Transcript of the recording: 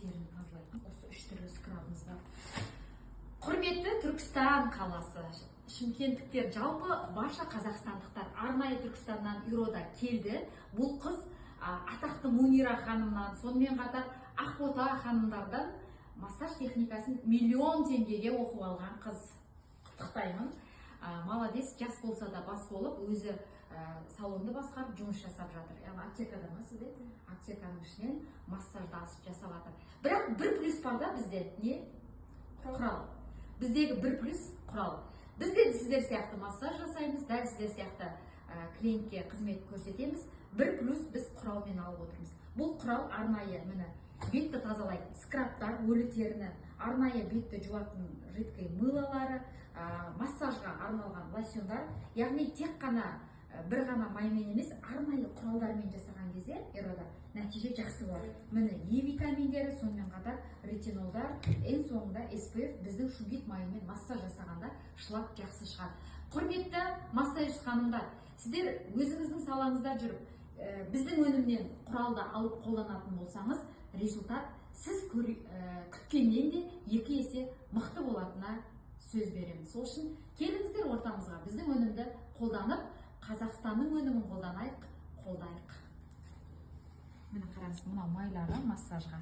теріні тазалайтын осы 3 түрлі скрабымыз бар. Құрметті Түркістан қаласы, шымкенттіктер, жалпы барша қазақстандықтар арнайы Түркістаннан Ирода келді. Бұл қыз атақты Мунира ханымнан, сонымен қатар Ақбота ханымдардан массаж техникасын миллион теңгеге оқып алған қыз. Құттықтаймын. Молодец, жас болса да бас болып, өзі салонды басқарып жұмыс жасап жатыр. Аптекада ма сізде? Аптеканың ішінен массажды асып жасап жатыр. Бірақ бір плюс бар да бізде, не? Құрал. Біздегі бір плюс құрал. Бізде сіздер сияқты массаж жасаймыз, дәл сіздер сияқты клиентке қызмет көрсетеміз. Бір плюс біз құралмен алып отырмыз. Бұл құрал арнайы, міне, бетті тазалайтын скрабтар, өлі теріні, арнайы бетті жуатын жидкий мылалары, массажға арналған лосьондар, яғни тек қана бір ғана маймен емес, арнайы құралдармен жасаған кезде Ирода нәтиже жақсы болады. Міне, Е витаминдері, сонымен қатар ретинолдар, ең соңында SPF, біздің шунгит майымен массаж жасағанда шлак жақсы шығады. Құрметті массажист ханымдар, сіздер өзіңіздің салаңызда жүріп, біздің өнімнен құралды алып қолданатын болсаңыз, результат сіз күткеннен де 2 есе мықты болатынына сөз береміз. Сол үшін келіңіздер ортамызға, біздің өнімді қолданып, Қазақстанның өнімін қолданайық, қолдайық. Міне қараңыз, мына майлары массажға.